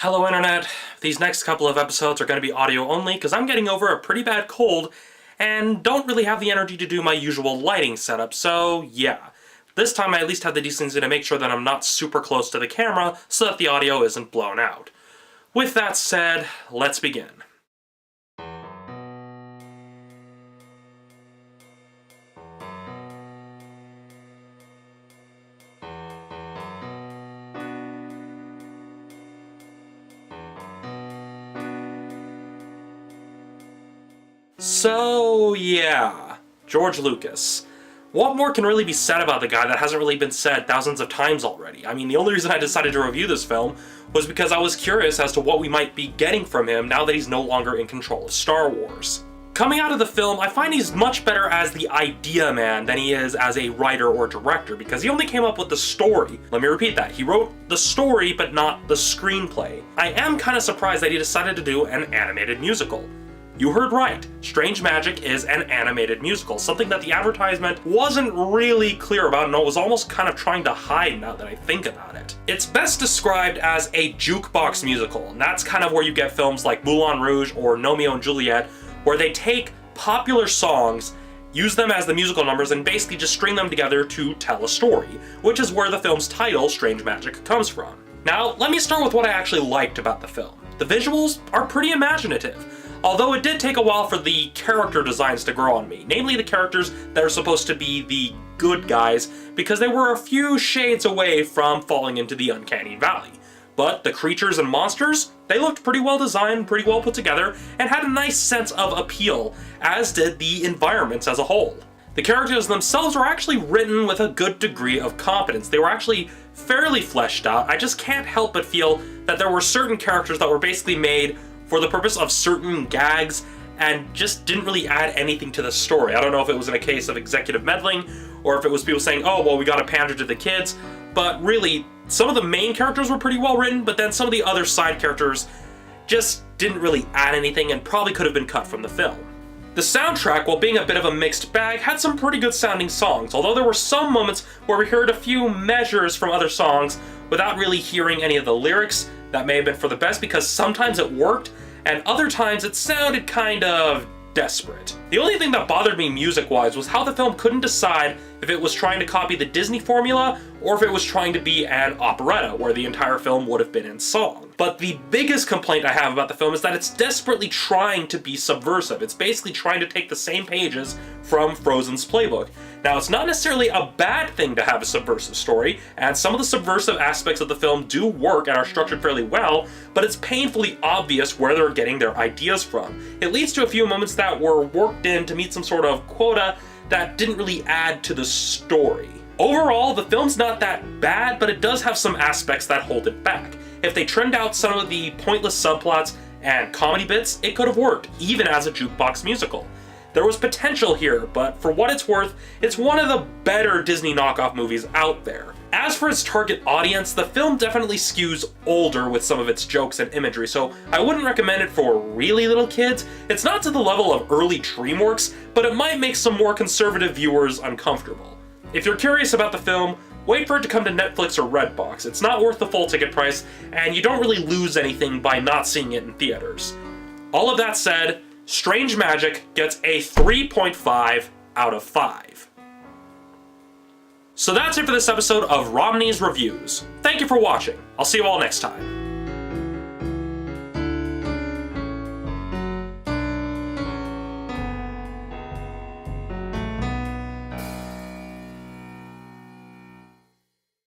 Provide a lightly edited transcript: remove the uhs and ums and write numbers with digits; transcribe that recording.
Hello Internet! These next couple of episodes are going to be audio only because I'm getting over a pretty bad cold and don't really have the energy to do my usual lighting setup, so yeah. This time I at least have the decency to make sure that I'm not super close to the camera so that the audio isn't blown out. With that said, let's begin. So yeah, George Lucas. What more can really be said about the guy that hasn't really been said thousands of times already? I mean, the only reason I decided to review this film was because I was curious as to what we might be getting from him now that he's no longer in control of Star Wars. Coming out of the film, I find he's much better as the idea man than he is as a writer or director, because he only came up with the story. Let me repeat that. He wrote the story, but not the screenplay. I am kind of surprised that he decided to do an animated musical. You heard right. Strange Magic is an animated musical, something that the advertisement wasn't really clear about and was almost kind of trying to hide now that I think about it. It's best described as a jukebox musical, and that's kind of where you get films like Moulin Rouge or Romeo and Juliet, where they take popular songs, use them as the musical numbers, and basically just string them together to tell a story, which is where the film's title, Strange Magic, comes from. Now, let me start with what I actually liked about the film. The visuals are pretty imaginative. Although it did take a while for the character designs to grow on me, namely the characters that are supposed to be the good guys, because they were a few shades away from falling into the uncanny valley. But the creatures and monsters, they looked pretty well designed, pretty well put together, and had a nice sense of appeal, as did the environments as a whole. The characters themselves were actually written with a good degree of competence. They were actually fairly fleshed out. I just can't help but feel that there were certain characters that were basically made for the purpose of certain gags and just didn't really add anything to the story. I don't know if it was in a case of executive meddling or if it was people saying, oh, well, we gotta pander to the kids, but really, some of the main characters were pretty well written, but then some of the other side characters just didn't really add anything and probably could have been cut from the film. The soundtrack, while being a bit of a mixed bag, had some pretty good sounding songs, although there were some moments where we heard a few measures from other songs without really hearing any of the lyrics. That may have been for the best because sometimes it worked, and other times it sounded kind of desperate. The only thing that bothered me music-wise was how the film couldn't decide if it was trying to copy the Disney formula or if it was trying to be an operetta where the entire film would have been in song. But the biggest complaint I have about the film is that it's desperately trying to be subversive. It's basically trying to take the same pages from Frozen's playbook. Now, it's not necessarily a bad thing to have a subversive story, and some of the subversive aspects of the film do work and are structured fairly well, but it's painfully obvious where they're getting their ideas from. It leads to a few moments that were worked in to meet some sort of quota that didn't really add to the story. Overall, the film's not that bad, but it does have some aspects that hold it back. If they trimmed out some of the pointless subplots and comedy bits, it could have worked, even as a jukebox musical. There was potential here, but for what it's worth, it's one of the better Disney knockoff movies out there. As for its target audience, the film definitely skews older with some of its jokes and imagery, so I wouldn't recommend it for really little kids. It's not to the level of early DreamWorks, but it might make some more conservative viewers uncomfortable. If you're curious about the film, wait for it to come to Netflix or Redbox. It's not worth the full ticket price, and you don't really lose anything by not seeing it in theaters. All of that said, Strange Magic gets a 3.5 out of 5. So that's it for this episode of Romney's Reviews. Thank you for watching. I'll see you all next time.